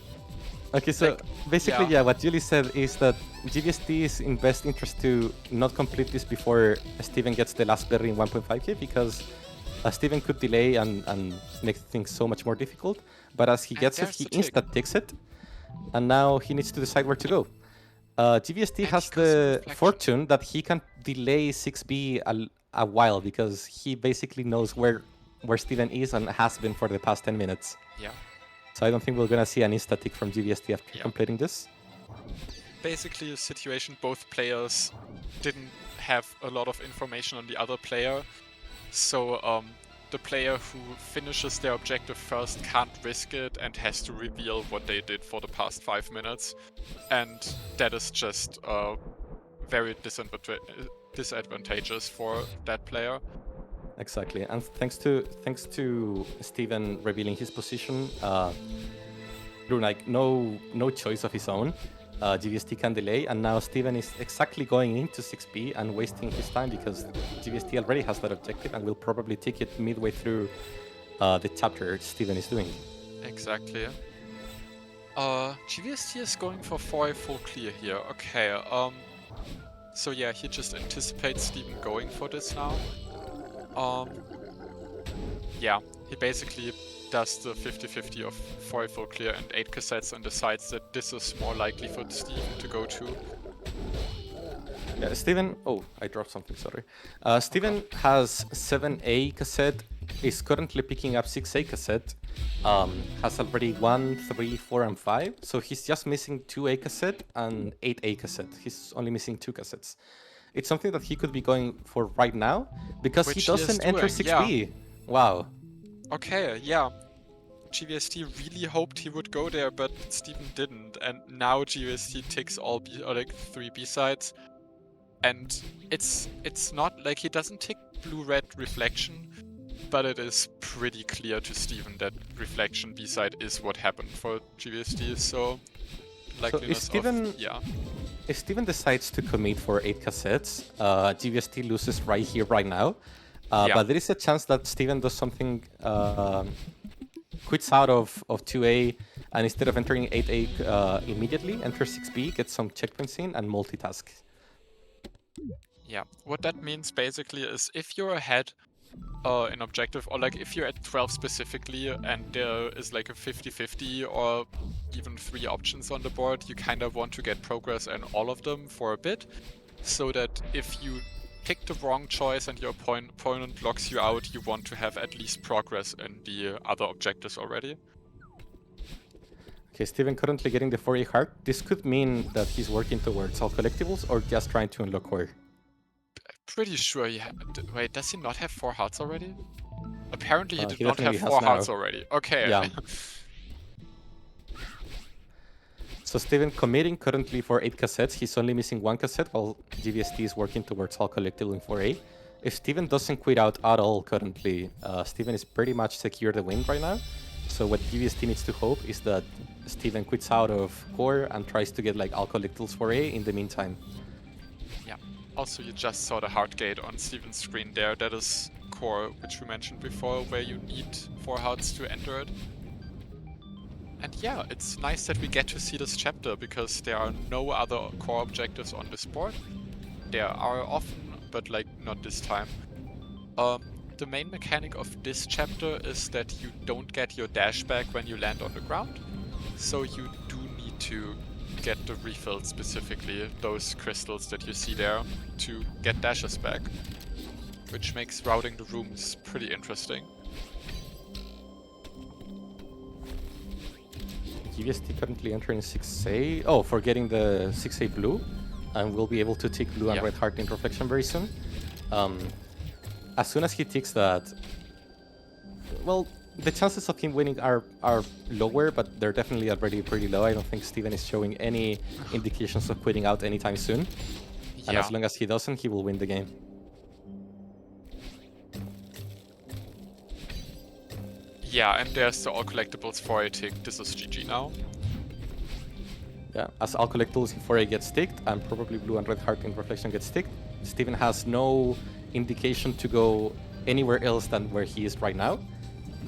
Okay, so Like, basically, yeah. what Julie said is that GVST is in best interest to not complete this before Steven gets the last berry in 1.5k, because Steven could delay and make things so much more difficult. But as he And gets it, there's he the tick. insta-ticks it, and now he needs to decide where to go. GVST And has he goes the reflection. fortune that he can delay 6B a while, because he basically knows where Steven is and has been for the past 10 minutes. Yeah. So I don't think we're gonna see an insta-tick from GVST after Yeah. completing this. Basically a situation both players didn't have a lot of information on the other player, so the player who finishes their objective first can't risk it and has to reveal what they did for the past 5 minutes, and that is just very disadvantageous for that player. Exactly, and thanks to Steven revealing his position through like no choice of his own, GVST can delay, and now Steven is exactly going into 6B and wasting his time because GVST already has that objective and will probably take it midway through the chapter Steven is doing. Exactly. GVST is going for 4A full clear here. Okay, so yeah, he just anticipates Steven going for this now. Yeah, he basically does the 50-50 of 4A full clear and 8 cassettes and decides that this is more likely for Steven to go to. Yeah, Steven... Oh, I dropped something, sorry. Steven has 7A cassette, is currently picking up 6A cassette, has already 1, 3, 4, and 5, so he's just missing 2A cassette and 8A cassette. He's only missing 2 cassettes. It's something that he could be going for right now, because Which he he is doesn't enter doing, 6B. yeah. Wow. Okay, yeah. GVST really hoped he would go there, but Steven didn't, and now GVST ticks all B, or like 3 B-sides, and it's not like he doesn't tick blue-red reflection, but it is pretty clear to Steven that reflection B-side is what happened for GVST, so likeliness If Steven decides to commit for 8 cassettes, GVST loses right here, right now. But there is a chance that Steven does something, quits out of 2A, and instead of entering 8A immediately, enters 6B, gets some checkpoints in, and multitask. Yeah, what that means basically is if you're ahead in objective, or like if you're at 12 specifically and there is like a 50-50 or even 3 options on the board, you kind of want to get progress in all of them for a bit, so that if you pick the wrong choice and your opponent locks you out, you want to have at least progress in the other objectives already. Okay, Steven currently getting the 4A heart. This could mean that he's working towards all collectibles or just trying to unlock core. Pretty sure he wait, does he not have 4 hearts already? Apparently he did not have definitely 4 has hearts now. already. Okay. Yeah. So Steven committing currently for 8 cassettes. He's only missing 1 cassette while GVST is working towards all collectible in 4A. If Steven doesn't quit out at all currently, Steven is pretty much secure the win right now. So what GVST needs to hope is that Steven quits out of core and tries to get like all collectibles 4A in the meantime. Yeah. Also, you just saw the heart gate on Steven's screen there. That is core, which we mentioned before, where you need 4 hearts to enter it. And yeah, it's nice that we get to see this chapter, because there are no other core objectives on this board. There are often, but like not this time. The main mechanic of this chapter is that you don't get your dash back when you land on the ground. So you do need to get the refills, specifically those crystals that you see there, to get dashes back. Which makes routing the rooms pretty interesting. GVST currently entering 6A. Oh, for getting the 6A blue. And we'll be able to tick blue and red heart in reflection very soon. As soon as he ticks that, well, the chances of him winning are lower, but they're definitely already pretty low. I don't think Steven is showing any indications of quitting out anytime soon. And as long as he doesn't, he will win the game. Yeah, and there's the all collectibles 4A tick. This is GG now. Yeah, as I'll collect tools before I get sticked, and probably blue and red heart in reflection get sticked. Steven has no indication to go anywhere else than where he is right now.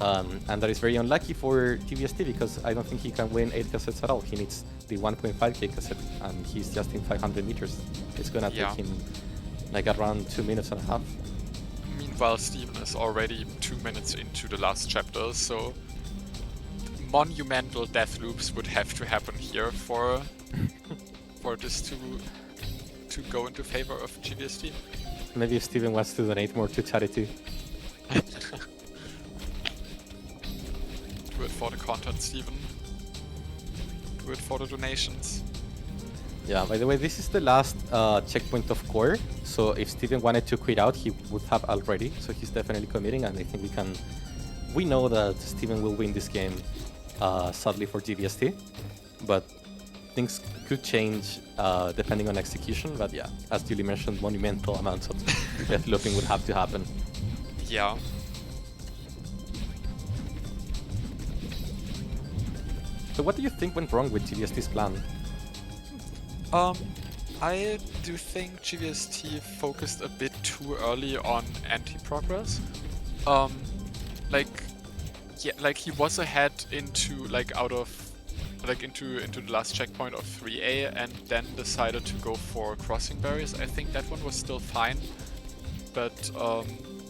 And that is very unlucky for GVST because I don't think he can win 8 cassettes at all. He needs the 1.5k cassette, and he's just in 500 meters. It's gonna take him like around 2 minutes and a half. Meanwhile, Steven is already 2 minutes into the last chapter, so monumental death loops would have to happen here for this to go into favor of GVST. Maybe if Steven wants to donate more to charity. Do it for the content, Steven. Do it for the donations. Yeah, by the way, this is the last checkpoint of core. So if Steven wanted to quit out, he would have already. So he's definitely committing, and I think we know that Steven will win this game, sadly for GVST. But things could change depending on execution. But yeah, as Julie mentioned, monumental amounts of death looping would have to happen. Yeah. So what do you think went wrong with GVST's plan? I do think GVST focused a bit too early on anti-progress. Like he was ahead into into the last checkpoint of 3A and then decided to go for crossing barriers. I think that one was still fine, but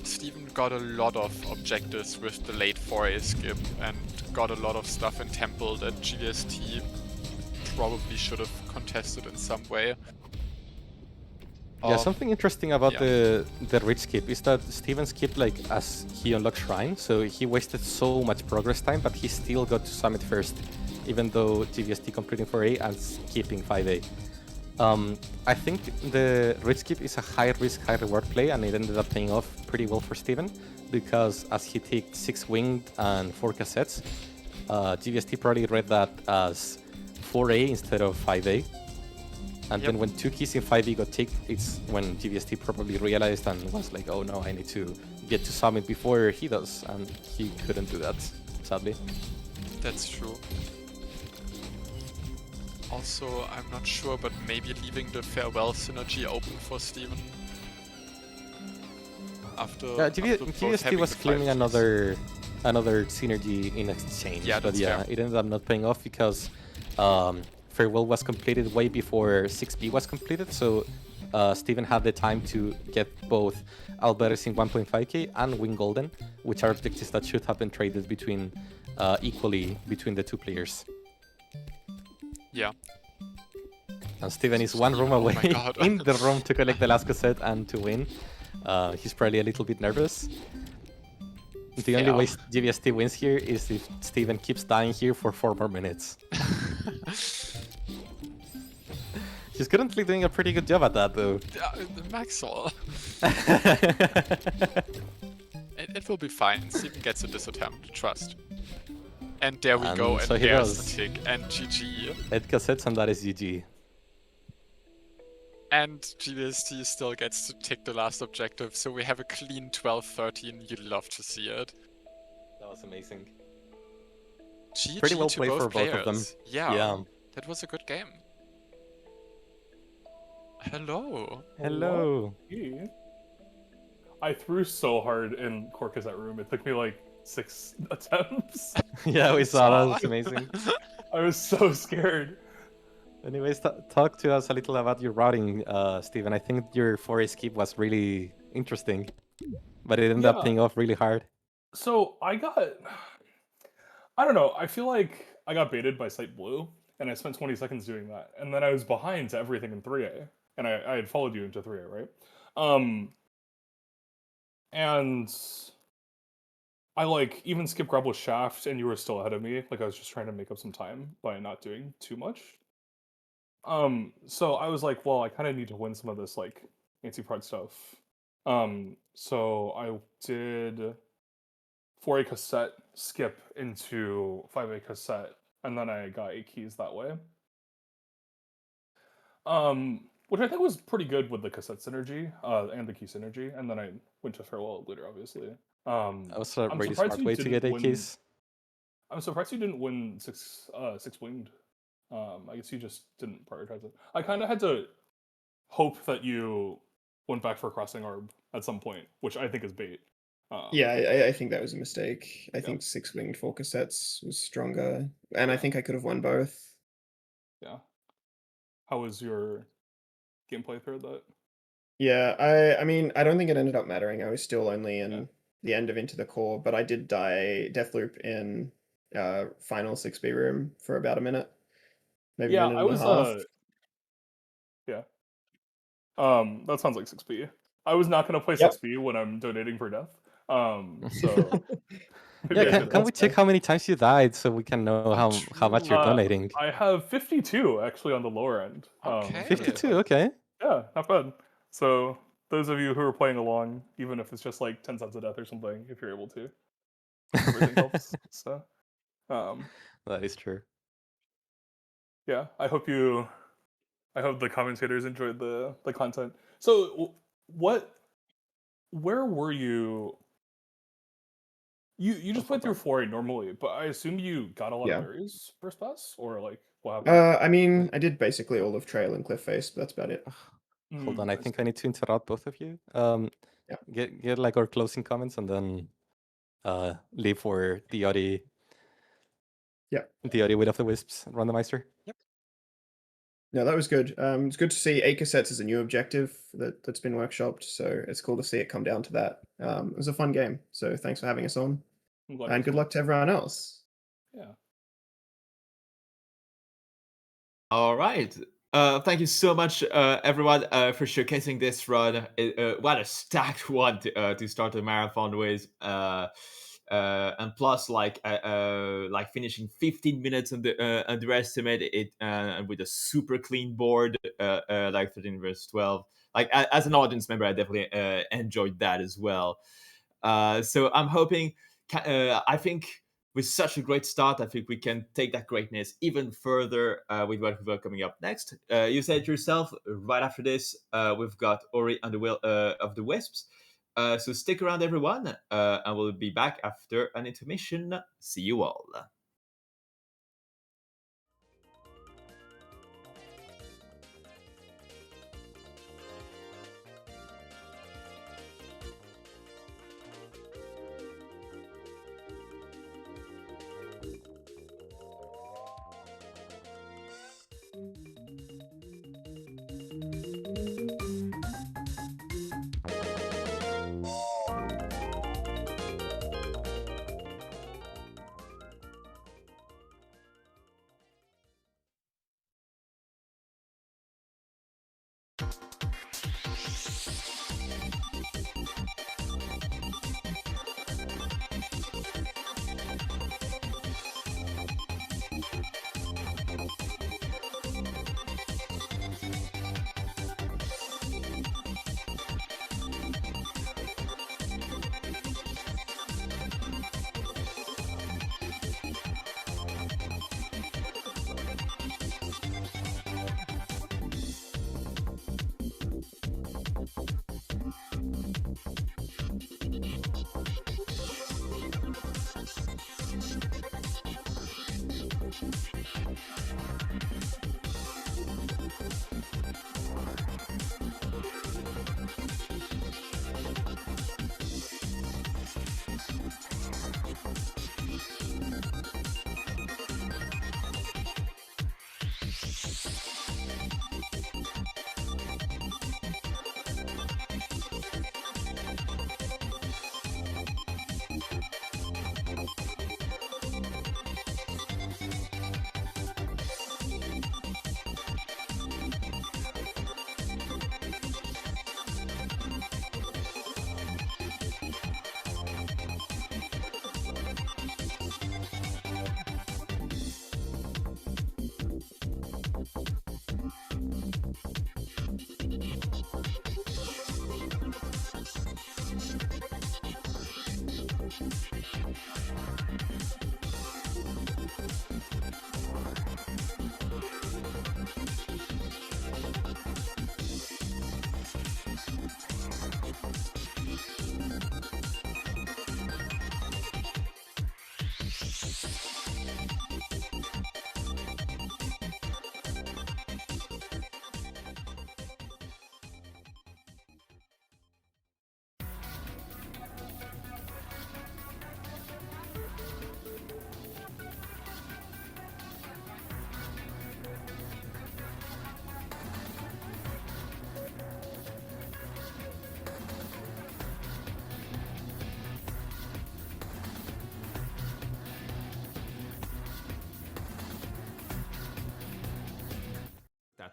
Steven got a lot of objectives with the late 4A skip and got a lot of stuff in Temple that GVST probably should have contested in some way. Yeah, something interesting about the Ridge skip is that Steven skipped like as he unlocked Shrine, so he wasted so much progress time, but he still got to Summit first, even though GVST completing 4A and skipping 5A. I think the Ridge skip is a high risk, high reward play, and it ended up paying off pretty well for Steven, because as he took 6 winged and 4 cassettes, GVST probably read that as 4A instead of 5A. And then when 2 keys in 5e got ticked, it's when GVST probably realized and was like, oh no, I need to get to Summit before he does. And he couldn't do that, sadly. That's true. Also, I'm not sure, but maybe leaving the farewell synergy open for Steven. After GVST was claiming another synergy in exchange. Yeah, but yeah, it ended up not paying off because Farewell was completed way before 6B was completed, so Steven had the time to get both Albertus in 1.5k and Wing Golden, which are objectives that should have been traded between equally between the two players. Yeah. And Steven is one room away in the room to collect the last cassette and to win. He's probably a little bit nervous. The only way GVST wins here is if Steven keeps dying here for 4 more minutes. He's currently doing a pretty good job at that, though. Maxwell. It will be fine. Steven gets this attempt, trust. And there we go, and so there's the tick, and GG. 8 cassettes, and that is GG. And GVST still gets to tick the last objective, so we have a clean 12-13. You'd love to see it. That was amazing. GG pretty well to played for players. both of them. Yeah, that was a good game. Hello. Hello. I threw so hard in Corcus' room. It took me like 6 attempts. Yeah, we saw that. It's amazing. I was so scared. Anyways, talk to us a little about your routing, Steven. I think your 4A skip was really interesting, but it ended up paying off really hard. So I don't know, I feel like I got baited by Sight Blue, and I spent 20 seconds doing that, and then I was behind to everything in 3A, and I had followed you into 3A, right? And I like even skip grab with Shaft, and you were still ahead of me. Like I was just trying to make up some time by not doing too much. So I was like, well, I kind of need to win some of this like anti-prod stuff. So I did 4A cassette skip into 5A cassette, and then I got 8 keys that way. Which I think was pretty good with the cassette synergy, and the key synergy, and then I went to farewell later, obviously. That was a really smart way to get 8 keys. I'm surprised you didn't win 6 winged I guess you just didn't prioritize it. I kind of had to hope that you went back for Crossing Orb at some point, which I think is bait. Yeah, I think that was a mistake. I Yeah. think 6-winged 4 cassettes was stronger, and I Yeah. think I could have won both. Yeah. How was your gameplay through that? Yeah, I mean, I don't think it ended up mattering. I was still only in Yeah. the end of Into the Core, but I did die Deathloop in final 6B room for about a minute. Maybe Yeah, a minute I and a was half. yeah. That sounds like 6B. I was not gonna play Yep. 6B when I'm donating for death. So maybe Yeah, I can, should can have. we check how many times you died so we can know how much you're donating? I have 52 actually on the lower end. Okay. 52, okay. Yeah, not bad. So those of you who are playing along, even if it's just like 10 cents a death or something, if you're able to, everything helps. So, That is true. yeah, I hope the commentators enjoyed the content. So, where were you? You just played through 4A normally, but I assume you got a lot of Yeah. berries first pass, or like what happened? I mean, I did basically all of Trail and Cliff Face, but that's about it. Hold on, I think I see. need to interrupt both of you. Yeah. Get like our closing comments and then leave for the Audi. Yeah. The Audi Wit of the Wisps randomizer. No, that was good. It's good to see 8 cassettes as a new objective that's been workshopped, so it's cool to see it come down to that. It was a fun game, so thanks for having us on, I'm glad it and was good fun. luck to everyone else. Yeah. All right. Thank you so much, everyone, for showcasing this run. What a stacked one to start the marathon with. And plus, like finishing 15 minutes underestimate it, and with a super clean board, like 13 versus 12. Like as an audience member, I definitely enjoyed that as well. So I'm hoping. I think with such a great start, I think we can take that greatness even further with what we've got coming up next. You said it yourself, right after this, we've got Ori and the Will of the Wisps. So stick around, everyone, and we'll be back after an intermission. See you all.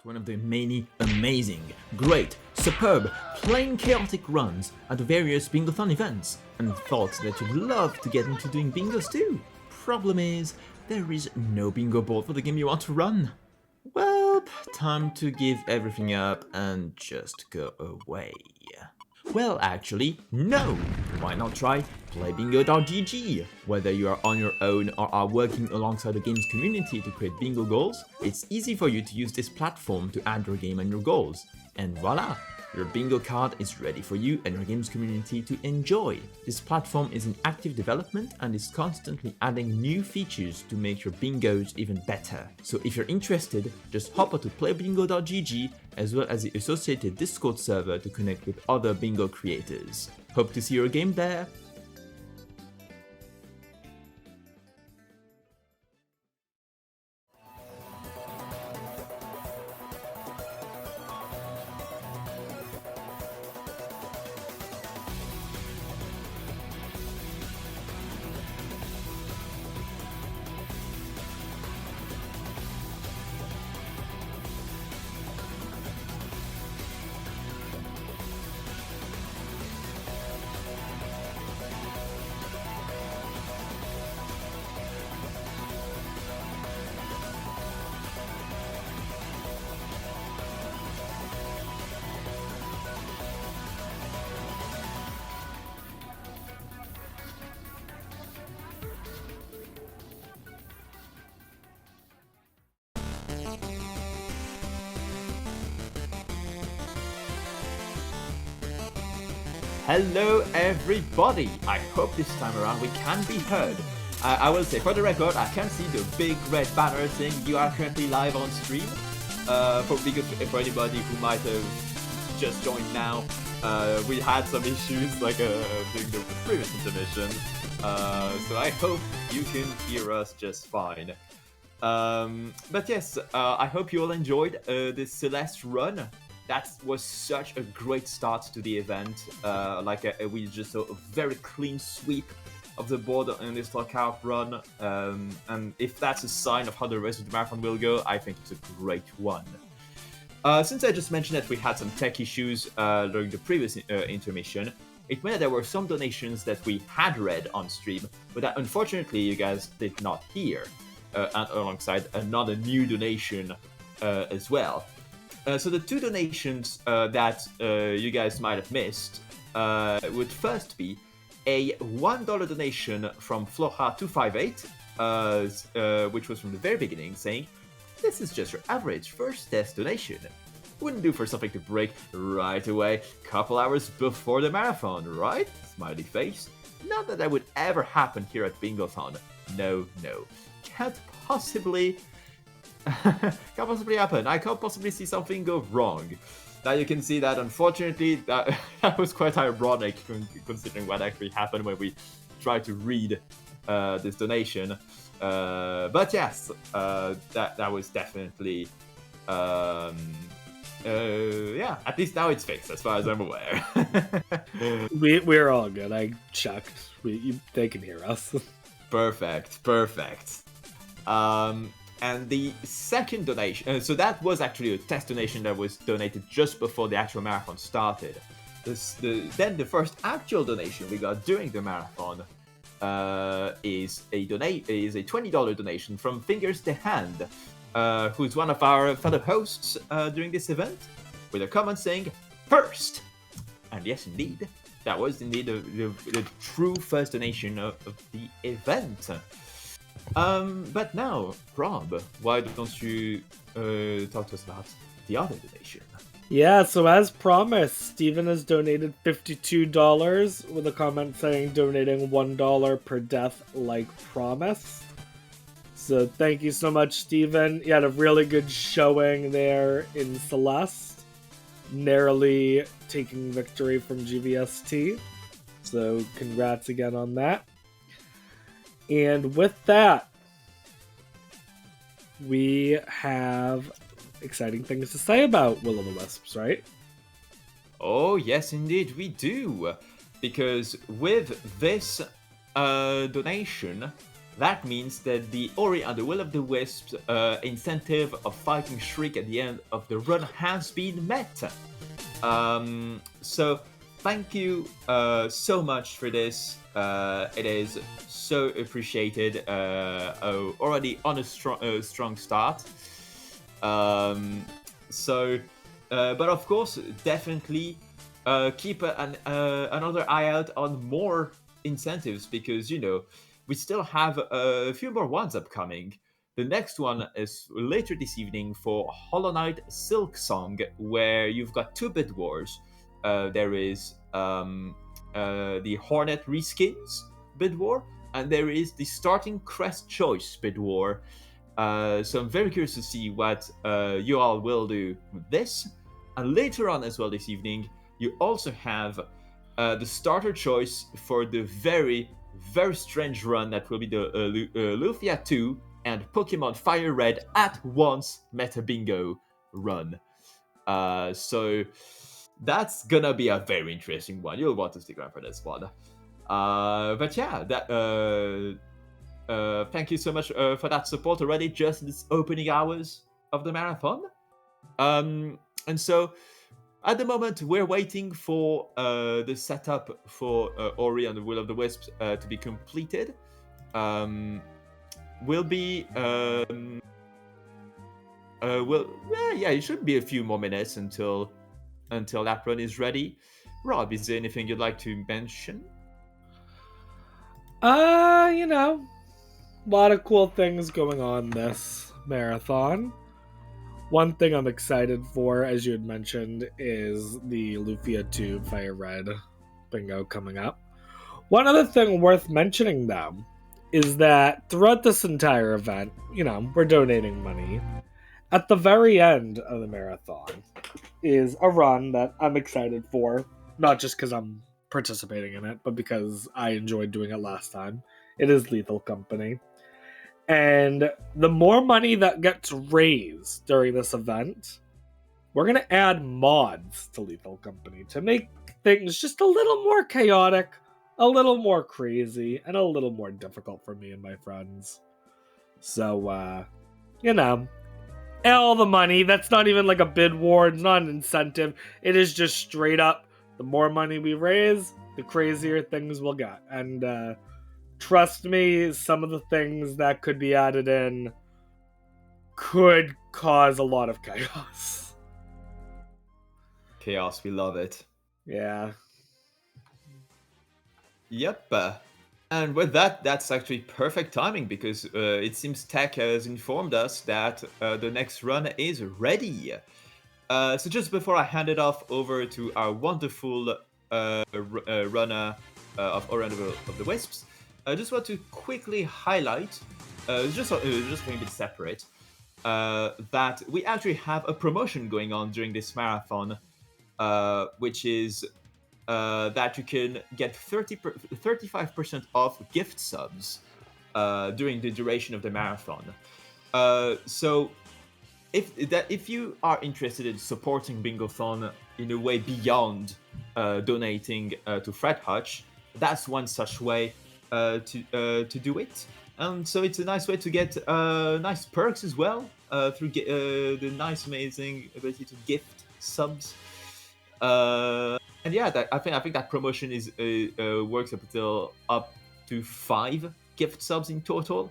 one of the many amazing, great, superb, plain chaotic runs at the various Bingothon events, and thought that you'd love to get into doing bingos too. Problem is, there is no bingo board for the game you want to run. Well, time to give everything up and just go away. Well, actually, no! Why not try playbingo.gg? Whether you are on your own or are working alongside the game's community to create bingo goals, it's easy for you to use this platform to add your game and your goals. And voila! Your bingo card is ready for you and your game's community to enjoy. This platform is in active development and is constantly adding new features to make your bingos even better. So if you're interested, just hop onto playbingo.gg as well as the associated Discord server to connect with other bingo creators. Hope to see your game there. Hello everybody! I hope this time around we can be heard. I will say, for the record, I can see the big red banner saying you are currently live on stream. For anybody who might have just joined now, we had some issues like during the previous intermission. So I hope you can hear us just fine. But yes, I hope you all enjoyed this Celeste run. That was such a great start to the event. We just saw a very clean sweep of the board in this lockout run. And if that's a sign of how the rest of the marathon will go, I think it's a great one. Since I just mentioned that we had some tech issues during the previous intermission, it meant that there were some donations that we had read on stream, but that unfortunately you guys did not hear, and alongside another new donation as well. So the two donations that you guys might have missed would first be a $1 donation from Floha258, which was from the very beginning, saying, "This is just your average first test donation. Wouldn't do for something to break right away, couple hours before the marathon, right? Smiley face. Not that that would ever happen here at Bingothon. No. Can't possibly happen. I can't possibly see something go wrong." Now you can see that unfortunately that was quite ironic considering what actually happened when we tried to read this donation. But yes, that was definitely yeah, at least now it's fixed as far as I'm aware. We're all good. I checked. They can hear us. Perfect. And the second donation, so that was actually a test donation that was donated just before the actual marathon started. Then the first actual donation we got during the marathon is a $20 donation from Fingers to Hand, who's one of our fellow hosts during this event, with a comment saying, "First!" And yes, indeed, that was indeed the true first donation of the event. But now, Rob, why don't you talk to us about the other donation? Yeah, so as promised, Steven has donated $52 with a comment saying donating $1 per death like promised. So thank you so much, Steven. You had a really good showing there in Celeste, narrowly taking victory from GVST. So congrats again on that. And with that, we have exciting things to say about Will-O-the-Wisps, right? Oh, yes, indeed, we do. Because with this donation, that means that the Ori and the Will of the Wisps incentive of fighting Shriek at the end of the run has been met. So thank you so much for this. It is so appreciated. Already on a strong start. But of course, definitely keep another eye out on more incentives, because we still have a few more ones upcoming. The next one is later this evening for Hollow Knight Silk Song, where you've got 2 bid wars. There is the Hornet Reskins bid war, and there is the Starting Crest Choice bid war. So I'm very curious to see what you all will do with this. And later on as well this evening, you also have the starter choice for the very, very strange run that will be the Lufia 2 and Pokemon Fire Red at once Meta Bingo run. So that's gonna be a very interesting one. You'll want to stick around for this one. But yeah, thank you so much for that support already, just in this opening hours of the marathon. And so, at the moment, we're waiting for the setup for Ori and the Will of the Wisps to be completed. It should be a few more minutes until that run is ready. Rob, is there anything you'd like to mention? A lot of cool things going on this marathon. One thing I'm excited for, as you had mentioned, is the Lufia 2 Fire Red bingo coming up. One other thing worth mentioning, though, is that throughout this entire event, we're donating money. At the very end of the marathon is a run that I'm excited for, not just because I'm participating in it, but because I enjoyed doing it last time. It is Lethal Company. And the more money that gets raised during this event, we're going to add mods to Lethal Company to make things just a little more chaotic, a little more crazy, and a little more difficult for me and my friends. So, all the money, that's not even like a bid war, it's not an incentive. It is just straight up, the more money we raise, the crazier things we'll get. And, trust me, some of the things that could be added in could cause a lot of chaos. Chaos, we love it. Yeah. Yep. And with that, that's actually perfect timing, because it seems Tech has informed us that the next run is ready. So just before I hand it off over to our wonderful runner of Ori and the Will of the Wisps, I just want to quickly highlight, just something a bit separate, that we actually have a promotion going on during this marathon, which is that you can get 35% off gift subs during the duration of the marathon. So if you are interested in supporting Bingothon in a way beyond donating to Fred Hutch, that's one such way to do it. And so it's a nice way to get nice perks as well through the nice, amazing ability to gift subs. And yeah, I think that promotion is works up to 5 gift subs in total.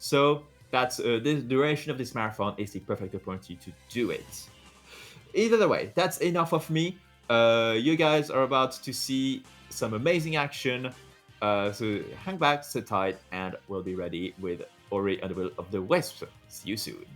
So that's the duration of this marathon is the perfect opportunity to do it. Either way, that's enough of me. You guys are about to see some amazing action. So hang back, sit tight, and we'll be ready with Ori and the Will of the Wisps. See you soon.